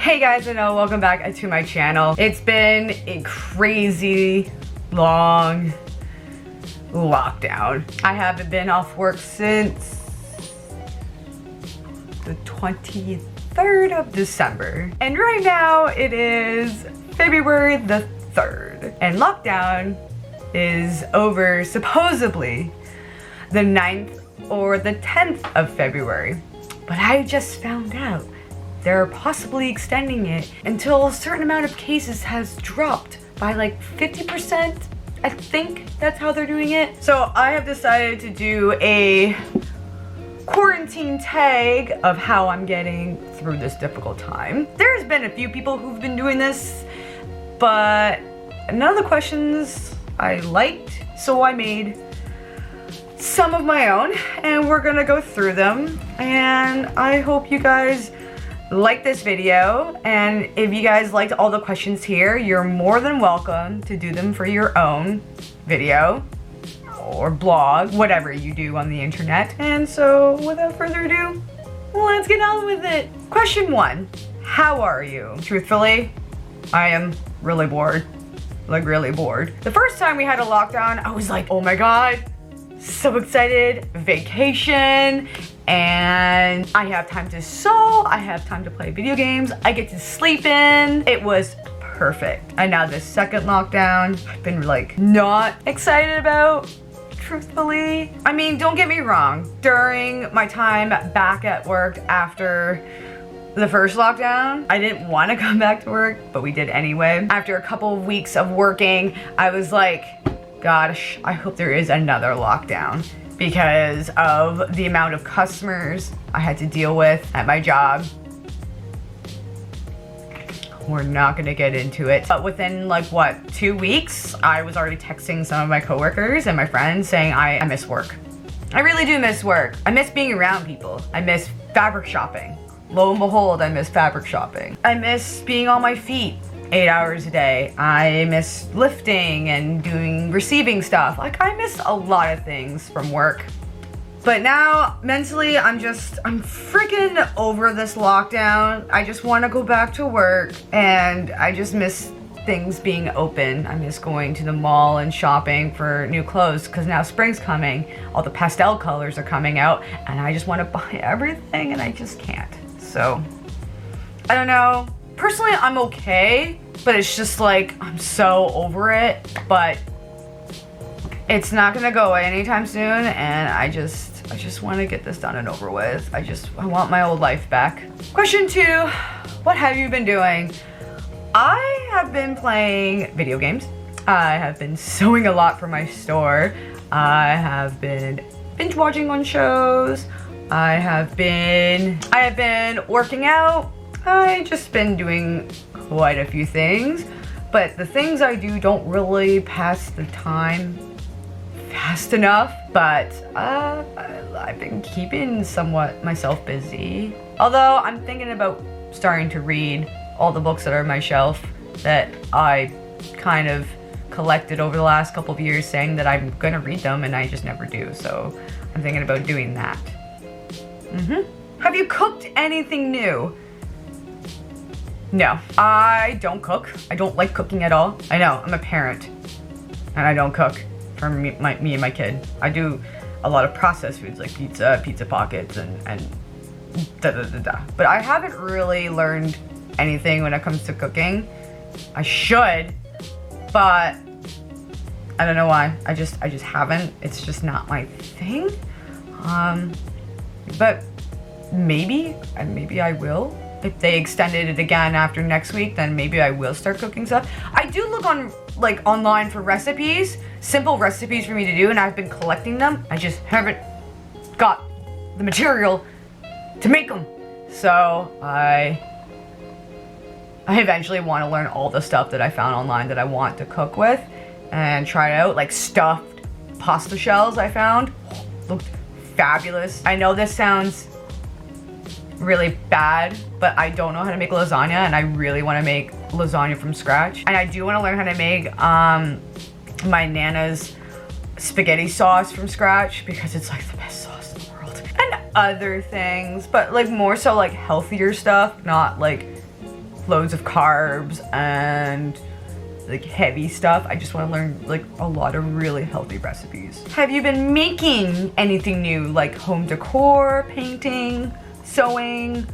Hey guys, welcome back to my channel. It's been a crazy long lockdown. I haven't been off work since the 23rd of December. And right now it is February the 3rd. And lockdown is over supposedly the 9th or the 10th of February. But I just found out they're possibly extending it until a certain amount of cases has dropped by like 50%. I think that's how they're doing it. So I have decided to do a quarantine tag of how I'm getting through this difficult time. There's been a few people who've been doing this, but none of the questions I liked, so I made some of my own and we're gonna go through them. And I hope you guys like this video, and if you guys liked all the questions here, you're more than welcome to do them for your own video or blog, whatever you do on the internet. And so without further ado, let's get on with it. Question 1, how are you? Truthfully, I am really bored, like really bored. The first time we had a lockdown, I was like, oh my God, so excited, vacation, and I have time to sew, I have time to play video games, I get to sleep in. It was perfect. And now this second lockdown, I've been like not excited about, truthfully. I mean, don't get me wrong, during my time back at work after the first lockdown, I didn't want to come back to work, but we did anyway. After a couple of weeks of working, I was like, gosh, I hope there is another lockdown because of the amount of customers I had to deal with at my job. We're not gonna get into it. But within like what, 2 weeks, I was already texting some of my coworkers and my friends saying I miss work. I really do miss work. I miss being around people. I miss fabric shopping. Lo and behold, I miss fabric shopping. I miss being on my feet 8 hours a day. I miss lifting and receiving stuff. Like, I miss a lot of things from work. But now, mentally, I'm freaking over this lockdown. I just want to go back to work, and I just miss things being open. I miss going to the mall and shopping for new clothes, because now spring's coming. All the pastel colors are coming out, and I just want to buy everything, and I just can't. So, I don't know. Personally, I'm okay, but it's just like, I'm so over it, but it's not gonna go away anytime soon, and I just want to get this done and over with. I want my old life back. Question 2, what have you been doing? I have been playing video games. I have been sewing a lot for my store. I have been binge watching on shows. I have been working out. I just been doing quite a few things, but the things I do don't really pass the time fast enough, but I've been keeping somewhat myself busy. Although I'm thinking about starting to read all the books that are on my shelf that I kind of collected over the last couple of years, saying that I'm gonna read them and I just never do. So I'm thinking about doing that. Have you cooked anything new? No, I don't cook. I don't like cooking at all. I know, I'm a parent, and I don't cook for me and my kid. I do a lot of processed foods like pizza pockets, and da-da-da-da. But I haven't really learned anything when it comes to cooking. I should, but I don't know why. I just haven't. It's just not my thing. But maybe I will. If they extended it again after next week, then maybe I will start cooking stuff. I do look online for recipes, simple recipes for me to do, and I've been collecting them. I just haven't got the material to make them. So I eventually want to learn all the stuff that I found online that I want to cook with and try it out, like stuffed pasta shells I found. Looked fabulous. I know this sounds really bad, but I don't know how to make lasagna, and I really want to make lasagna from scratch. And I do want to learn how to make my Nana's spaghetti sauce from scratch, because it's like the best sauce in the world. And other things, but like more so like healthier stuff, not like loads of carbs and like heavy stuff. I just want to learn like a lot of really healthy recipes. Have you been making anything new, like home decor, painting, sewing,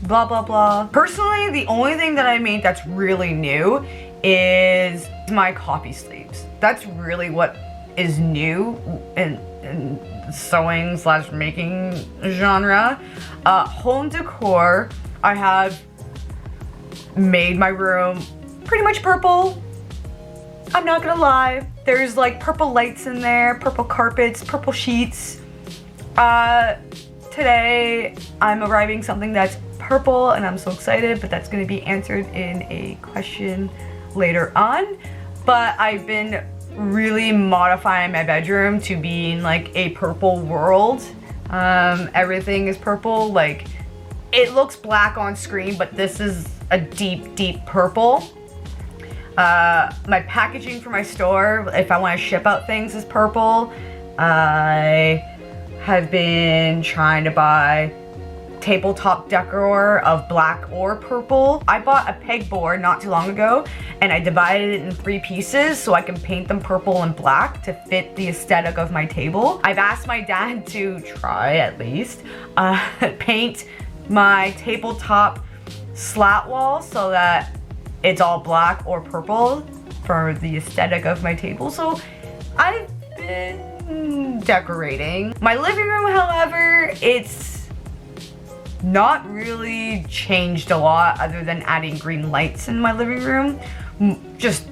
blah blah blah? Personally, the only thing that I made that's really new is my coffee sleeves. That's really what is new in sewing slash making genre. Home decor, I have made my room pretty much purple. I'm not gonna lie. There's like purple lights in there, purple carpets, purple sheets. Today I'm arriving something that's purple and I'm so excited, but that's gonna be answered in a question later on. But I've been really modifying my bedroom to being like a purple world. Everything is purple. Like, it looks black on screen, but this is a deep, deep purple. My packaging for my store, if I want to ship out things, is purple. I have been trying to buy tabletop decor of black or purple. I bought a pegboard not too long ago and I divided it in 3 pieces so I can paint them purple and black to fit the aesthetic of my table. I've asked my dad to try, at least, paint my tabletop slat wall so that it's all black or purple for the aesthetic of my table. So I've been decorating. My living room, however, it's not really changed a lot other than adding green lights in my living room. Just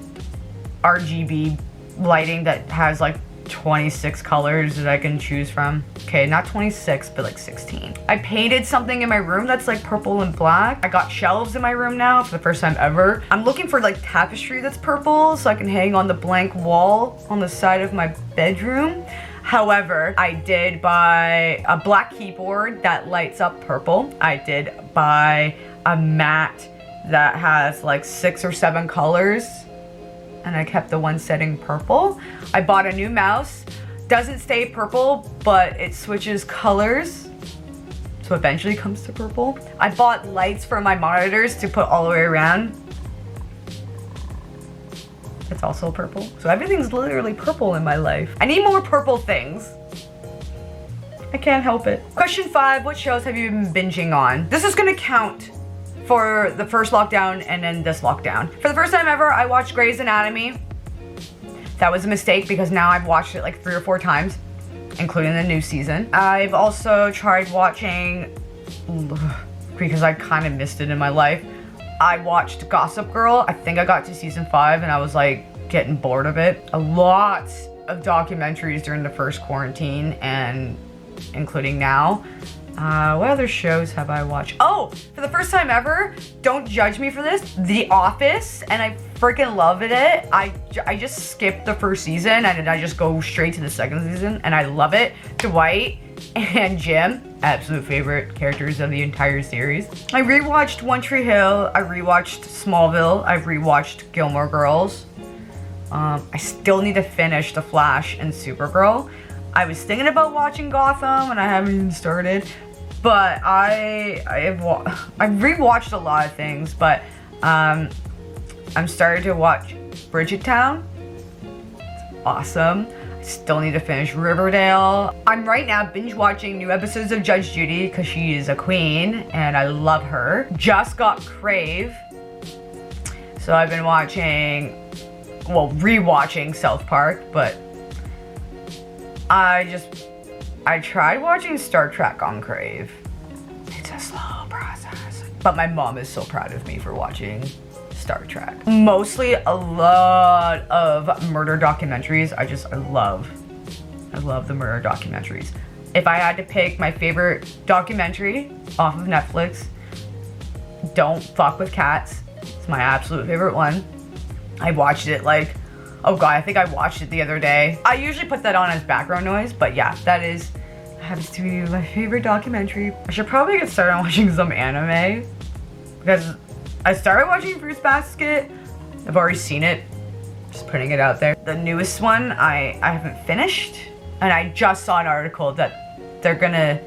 RGB lighting that has like 26 colors that I can choose from. Okay, not 26, but like 16. I painted something in my room that's like purple and black. I got shelves in my room now for the first time ever. I'm looking for like tapestry that's purple so I can hang on the blank wall on the side of my bedroom. However, I did buy a black keyboard that lights up purple. I did buy a mat that has like 6 or 7 colors, and I kept the one setting purple. I bought a new mouse. Doesn't stay purple, but it switches colors, so eventually comes to purple. I bought lights for my monitors to put all the way around. It's also purple. So everything's literally purple in my life. I need more purple things. I can't help it. Question 5, what shows have you been binging on? This is gonna count for the first lockdown and then this lockdown. For the first time ever, I watched Grey's Anatomy. That was a mistake because now I've watched it like 3 or 4 times, including the new season. I've also tried watching, because I kind of missed it in my life, I watched Gossip Girl. I think I got to season 5 and I was like getting bored of it. A lot of documentaries during the first quarantine and including now. What other shows have I watched? Oh, for the first time ever, don't judge me for this, The Office, and I freaking loved it. I just skipped the first season and I just go straight to the second season and I love it. Dwight and Jim, absolute favorite characters of the entire series. I rewatched One Tree Hill, I rewatched Smallville, I've rewatched Gilmore Girls. I still need to finish The Flash and Supergirl. I was thinking about watching Gotham and I haven't even started, but I've rewatched a lot of things, but I'm starting to watch Bridgertown. It's awesome. I still need to finish Riverdale. I'm right now binge watching new episodes of Judge Judy because she is a queen and I love her. Just got Crave. So I've been rewatching South Park, but I tried watching Star Trek on Crave. It's a slow process. But my mom is so proud of me for watching Star Trek. Mostly a lot of murder documentaries. I love the murder documentaries. If I had to pick my favorite documentary off of Netflix, Don't Fuck with Cats. It's my absolute favorite one. I watched it like, oh god, I think I watched it the other day. I usually put that on as background noise, but yeah, that happens to be my favorite documentary. I should probably get started on watching some anime because I started watching Fruits Basket. I've already seen it, just putting it out there. The newest one I haven't finished, and I just saw an article that they're gonna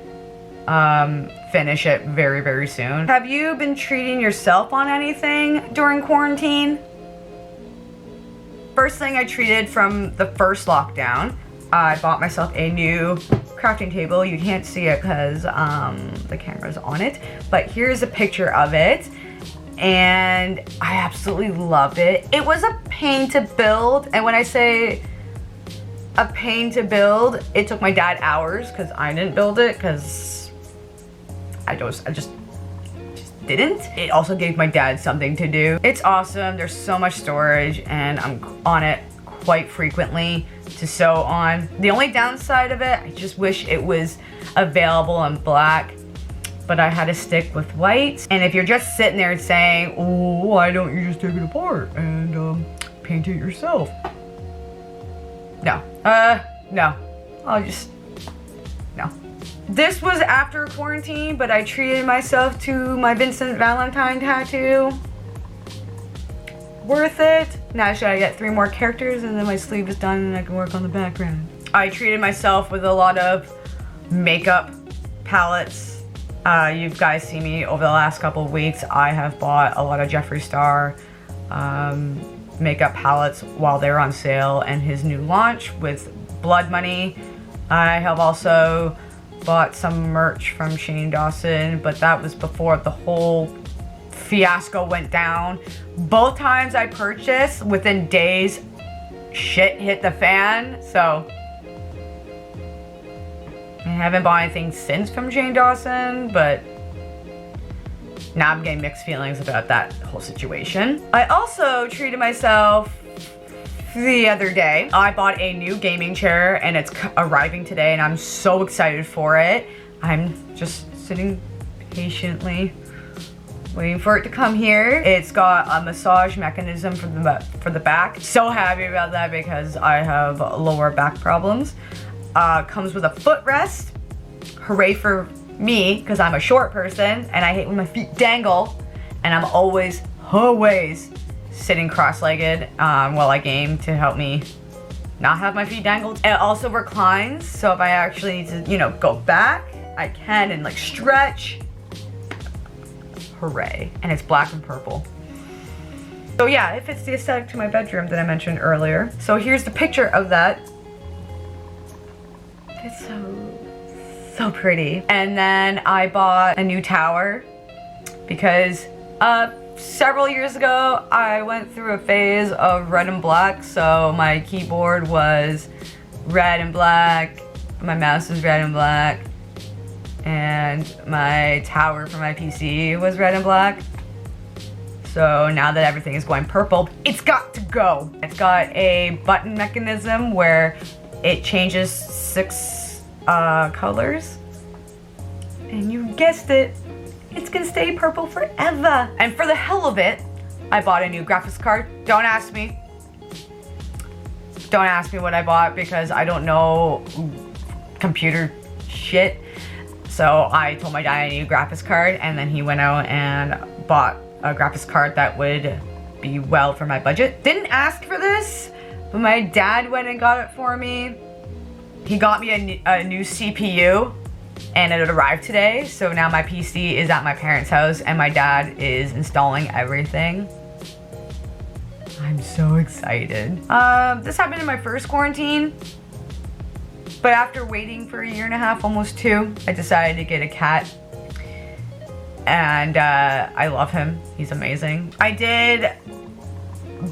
finish it very, very soon. Have you been treating yourself on anything during quarantine? First thing I treated from the first lockdown, I bought myself a new crafting table. You can't see it because the camera's on it, but here's a picture of it. And I absolutely love it. It was a pain to build, and when I say a pain to build, it took my dad hours because I didn't build it because I just didn't. It also gave my dad something to do. It's awesome. There's so much storage and I'm on it quite frequently to sew on. The only downside of it, I just wish it was available in black, but I had to stick with white. And if you're just sitting there saying, oh, why don't you just take it apart and paint it yourself? No, no, no. This was after quarantine, but I treated myself to my Vincent Valentine tattoo. Worth it. Now should I get 3 more characters and then my sleeve is done and I can work on the background. I treated myself with a lot of makeup palettes. You guys see me over the last couple of weeks. I have bought a lot of Jeffree Star makeup palettes while they're on sale and his new launch with Blood Money. I have also bought some merch from Shane Dawson, but that was before the whole fiasco went down. Both times I purchased, within days, shit hit the fan, so I haven't bought anything since from Shane Dawson, but now I'm getting mixed feelings about that whole situation. I also treated myself the other day. I bought a new gaming chair and it's arriving today and I'm so excited for it. I'm just sitting patiently waiting for it to come here. It's got a massage mechanism for the back. So happy about that because I have lower back problems. Comes with a footrest. Hooray for me, because I'm a short person and I hate when my feet dangle, and I'm always sitting cross-legged while I game to help me not have my feet dangled. It also reclines, so if I actually need to, you know, go back, I can and like stretch. Hooray. And it's black and purple. So yeah, it fits the aesthetic to my bedroom that I mentioned earlier. So here's the picture of that. It's so pretty. And then I bought a new tower because several years ago I went through a phase of red and black. So my keyboard was red and black, my mouse was red and black, and my tower for my PC was red and black. So now that everything is going purple, it's got to go. It's got a button mechanism where it changes 6 colors. And you guessed it, it's gonna stay purple forever. And for the hell of it, I bought a new graphics card. Don't ask me. Don't ask me what I bought because I don't know computer shit. So I told my dad I need a graphics card, and then he went out and bought a graphics card that would be well for my budget. Didn't ask for this, but my dad went and got it for me. He got me a new CPU and it arrived today. So now my PC is at my parents' house and my dad is installing everything. I'm so excited. This happened in my first quarantine, but after waiting for 1.5 years, almost 2, I decided to get a cat. And I love him. He's amazing. I did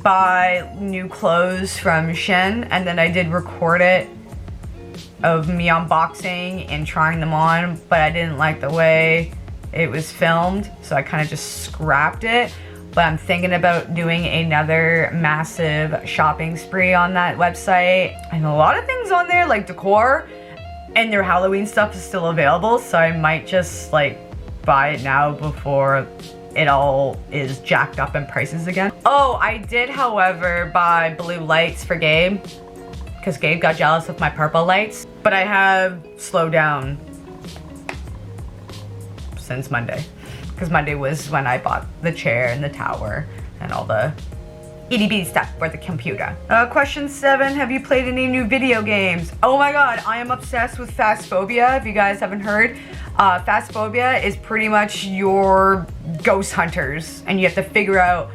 buy new clothes from Shein, and then I did record it of me unboxing and trying them on, but I didn't like the way it was filmed, so I kind of just scrapped it. But I'm thinking about doing another massive shopping spree on that website. And a lot of things on there, like decor, and their Halloween stuff is still available, so I might just like buy it now before it all is jacked up in prices again. Oh, I did, however, buy blue lights for Gabe, because Gabe got jealous of my purple lights. But I have slowed down since Monday, because Monday was when I bought the chair and the tower and all the itty bitty stuff for the computer. Question 7, have you played any new video games? Oh my god, I am obsessed with Phasmophobia, if you guys haven't heard. Phasmophobia is pretty much your ghost hunters, and you have to figure out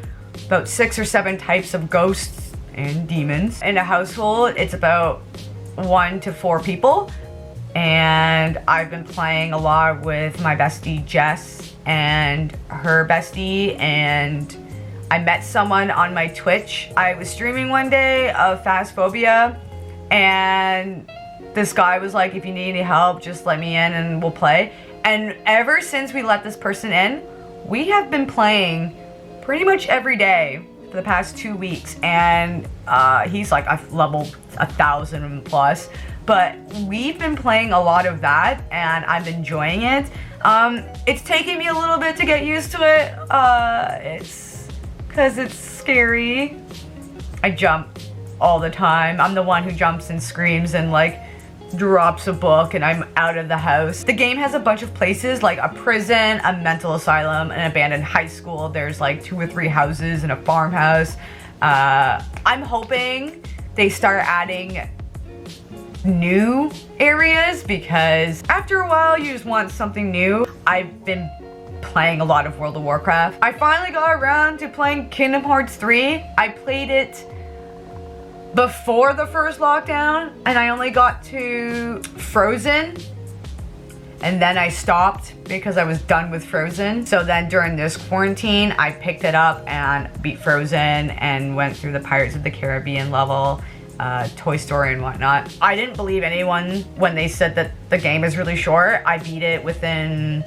about 6 or 7 types of ghosts and demons. In a household, it's about 1 to 4 people, and I've been playing a lot with my bestie Jess and her bestie, and I met someone on my Twitch. I was streaming one day of Phasmophobia, and this guy was like, if you need any help, just let me in and we'll play. And ever since we let this person in, we have been playing pretty much every day for the past 2 weeks. And he's like, I've leveled 1,000 plus. But we've been playing a lot of that, and I'm enjoying it. It's taking me a little bit to get used to it. It's because it's scary. I jump all the time. I'm the one who jumps and screams and like drops a book, and I'm out of the house. The game has a bunch of places like a prison, a mental asylum, an abandoned high school. There's like 2 or 3 houses and a farmhouse. I'm hoping they start adding new areas, because after a while you just want something new. I've been playing a lot of World of Warcraft. I finally got around to playing Kingdom Hearts 3. I played it before the first lockdown, and I only got to Frozen, and then I stopped because I was done with Frozen. So then during this quarantine, I picked it up and beat Frozen and went through the Pirates of the Caribbean level, Toy Story and whatnot. I didn't believe anyone when they said that the game is really short. I beat it within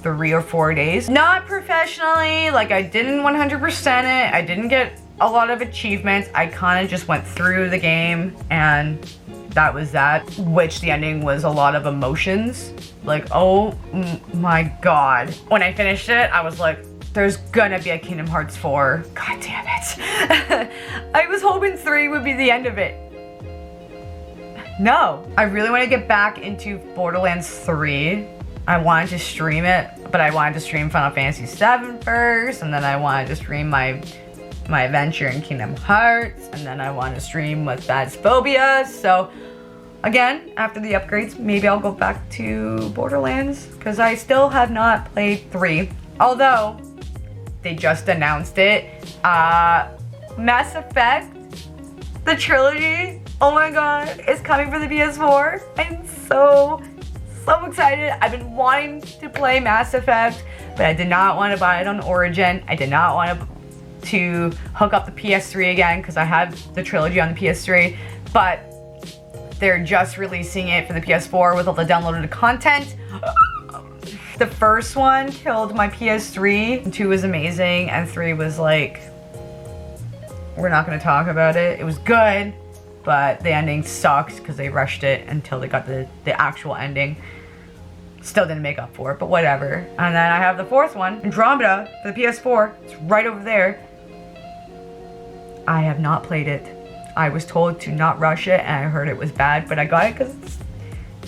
3 or 4 days. Not professionally, like I didn't 100% it. I didn't get a lot of achievements. I kind of just went through the game, and that was that. Which the ending was a lot of emotions. Like, oh my god. When I finished it, I was like, there's gonna be a Kingdom Hearts 4. God damn it. I was hoping 3 would be the end of it. No. I really want to get back into Borderlands 3. I wanted to stream it, but I wanted to stream Final Fantasy 7 first, and then I wanted to stream my adventure in Kingdom Hearts, and then I wanted to stream with Phasmophobia. So again, after the upgrades, maybe I'll go back to Borderlands, because I still have not played 3. Although, they just announced it. Mass Effect, the trilogy, oh my god, is coming for the PS4. I'm so excited. I've been wanting to play Mass Effect, but I did not want to buy it on Origin. I did not want to hook up the PS3 again, because I have the trilogy on the PS3, but they're just releasing it for the PS4 with all the downloaded content. The first one killed my PS3. 2 was amazing, and 3 was like, we're not going to talk about it. It was good, but the ending sucked because they rushed it until they got the actual ending. Still didn't make up for it, but whatever. And then I have the 4th one, Andromeda, for the PS4. It's right over there. I have not played it. I was told to not rush it, and I heard it was bad, but I got it because it's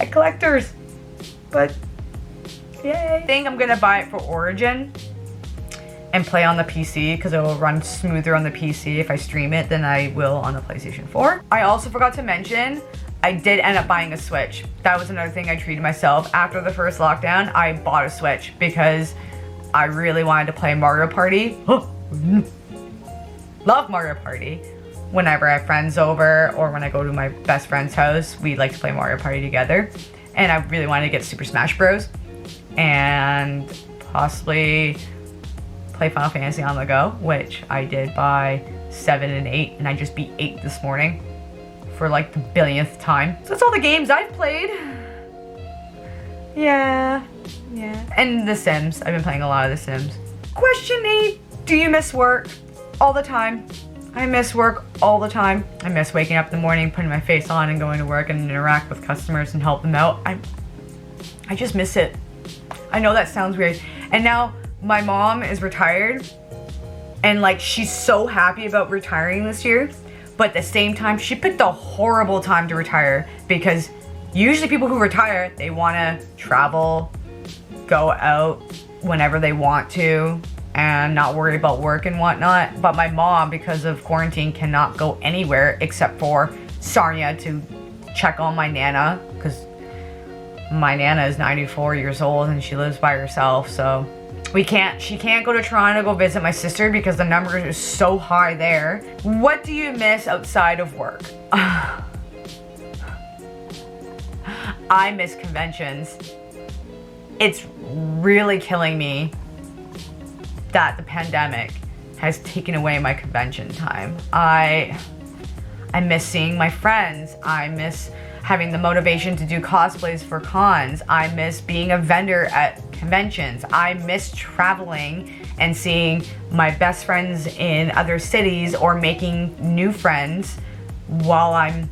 at collectors. But yay. I think I'm gonna buy it for Origin and play on the PC, because it will run smoother on the PC if I stream it than I will on the PlayStation 4. I also forgot to mention, I did end up buying a Switch. That was another thing I treated myself. After the first lockdown, I bought a Switch because I really wanted to play Mario Party. Love Mario Party. Whenever I have friends over, or when I go to my best friend's house, we like to play Mario Party together. And I really wanted to get Super Smash Bros. And possibly play Final Fantasy on the go, which I did buy 7 and 8, and I just beat 8 this morning for like the billionth time. So that's all the games I've played. Yeah. And The Sims. I've been playing a lot of The Sims. Question 8, do you miss work? All the time. I miss work all the time. I miss waking up in the morning, putting my face on and going to work and interact with customers and help them out. I just miss it. I know that sounds weird. And now my mom is retired, and like she's so happy about retiring this year, but at the same time she picked a horrible time to retire, because usually people who retire, they want to travel, go out whenever they want to, and not worry about work and whatnot. But my mom, because of quarantine, cannot go anywhere except for Sarnia to check on my Nana, because my Nana is 94 years old and she lives by herself, so she can't go to Toronto to go visit my sister because the numbers are so high there. What do you miss outside of work? I miss conventions. It's really killing me that the pandemic has taken away my convention time. I miss seeing my friends. I miss having the motivation to do cosplays for cons. I miss being a vendor at conventions. I miss traveling and seeing my best friends in other cities or making new friends while I'm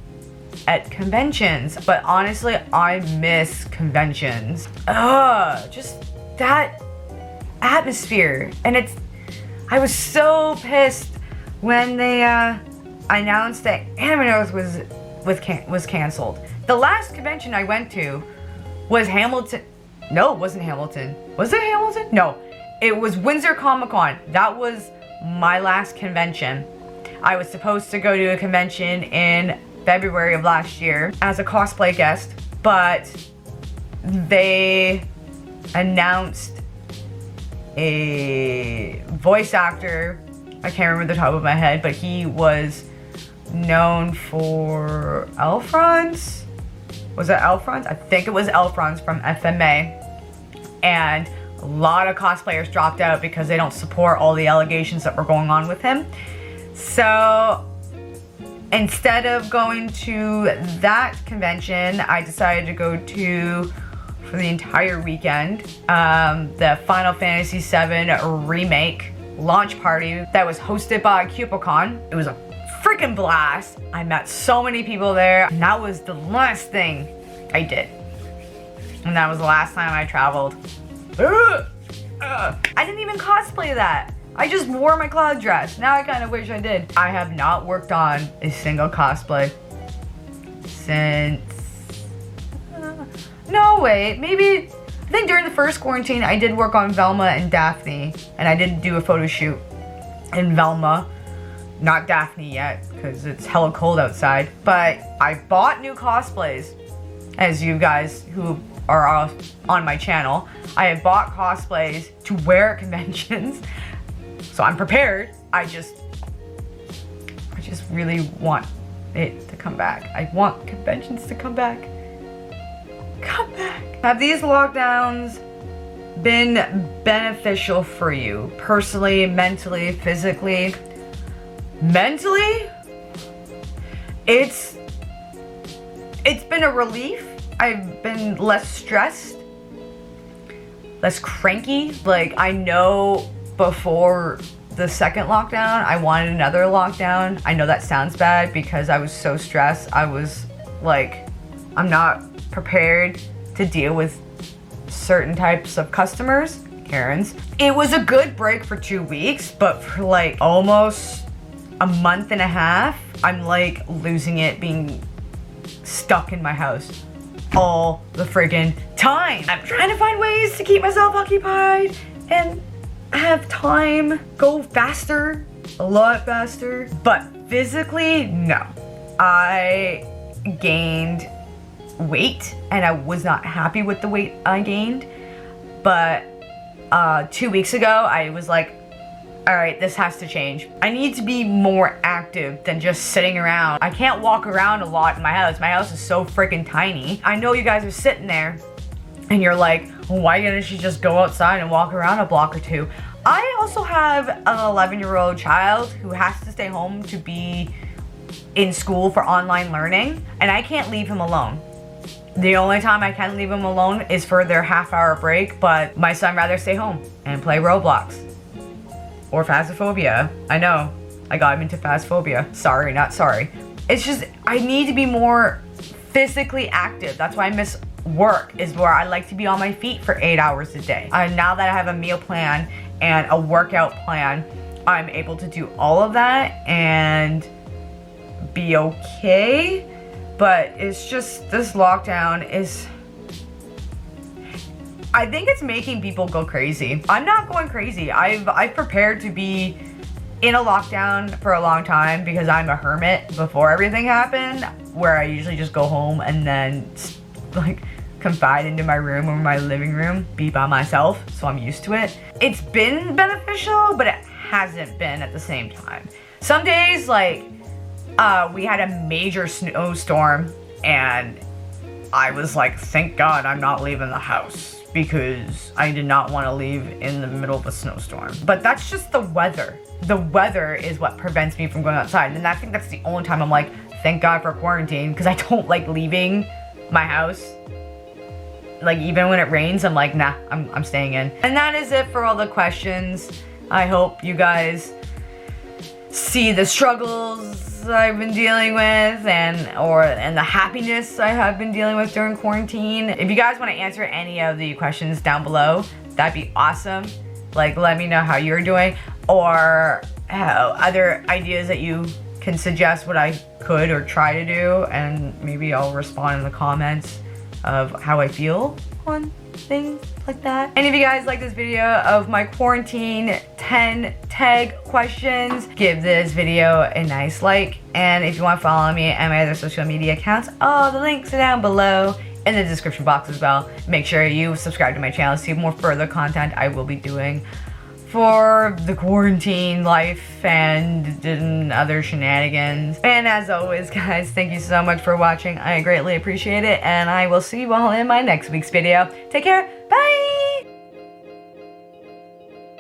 at conventions. But honestly, I miss conventions. Just that atmosphere. And I was so pissed when they announced that Anime North was canceled. The last convention I went to was Hamilton. No, it wasn't Hamilton. Was it Hamilton? No, it was Windsor Comic Con. That was my last convention. I was supposed to go to a convention in February of last year as a cosplay guest, but they announced a voice actor. I can't remember the top of my head, but he was known for Elfrons. Was it Elfrons? I think it was Elfrons from FMA. And a lot of cosplayers dropped out because they don't support all the allegations that were going on with him. So instead of going to that convention, I decided to go to, for the entire weekend, the Final Fantasy VII Remake launch party that was hosted by CupoCon. It was a freaking blast. I met so many people there, and that was the last thing I did. And that was the last time I traveled. I didn't even cosplay that. I just wore my cloud dress. Now I kind of wish I did. I have not worked on a single cosplay since... no, wait, maybe... I think during the first quarantine, I did work on Velma and Daphne, and I did do a photo shoot in Velma. Not Daphne yet, because it's hella cold outside. But I bought new cosplays, as you guys who are on my channel. I have bought cosplays to wear at conventions, so I'm prepared. I just really want it to come back. I want conventions to come back. Come back. Have these lockdowns been beneficial for you? Personally, mentally, physically? Mentally, it's been a relief. I've been less stressed, less cranky. Like, I know before the second lockdown, I wanted another lockdown. I know that sounds bad because I was so stressed. I was like, I'm not prepared to deal with certain types of customers, Karens. It was a good break for 2 weeks, but for like almost a month and a half, I'm like losing it, being stuck in my house all the friggin' time. I'm trying to find ways to keep myself occupied and have time go faster, a lot faster. But physically, no. I gained weight and I was not happy with the weight I gained. But 2 weeks ago, I was like, all right, this has to change. I need to be more active than just sitting around. I can't walk around a lot in my house. My house is so freaking tiny. I know you guys are sitting there and you're like, well, why didn't she just go outside and walk around a block or two? I also have an 11-year-old child who has to stay home to be in school for online learning, and I can't leave him alone. The only time I can leave him alone is for their half-hour break, but my son rather stay home and play Roblox. Or Phasmophobia. I know, I got him into Phasmophobia. Sorry, not sorry. It's just, I need to be more physically active. That's why I miss work, is where I like to be on my feet for 8 hours a day. Now that I have a meal plan and a workout plan, I'm able to do all of that and be okay. But it's just, this lockdown is, I think it's making people go crazy. I'm not going crazy. I've prepared to be in a lockdown for a long time because I'm a hermit before everything happened, where I usually just go home and then like confine into my room or my living room, be by myself, so I'm used to it. It's been beneficial, but it hasn't been at the same time. Some days, like, we had a major snowstorm, and I was like, thank God I'm not leaving the house, because I did not want to leave in the middle of a snowstorm. But that's just the weather. The weather is what prevents me from going outside, and I think that's the only time I'm like, thank God for quarantine, because I don't like leaving my house. Like, even when it rains, I'm like, nah, I'm staying in. And that is it for all the questions. I hope you guys see the struggles I've been dealing with and the happiness I have been dealing with during quarantine. If you guys want to answer any of the questions down below, that'd be awesome. Like, let me know how you're doing, or other ideas that you can suggest what I could or try to do, and maybe I'll respond in the comments of how I feel on things like that. And if you guys like this video of my quarantine 10 tag questions, give this video a nice like. And if you want to follow me and my other social media accounts, all the links are down below in the description box as well. Make sure you subscribe to my channel to see more further content I will be doing for the quarantine life and other shenanigans. And as always, guys, thank you so much for watching. I greatly appreciate it, and I will see you all in my next week's video. Take care. Bye!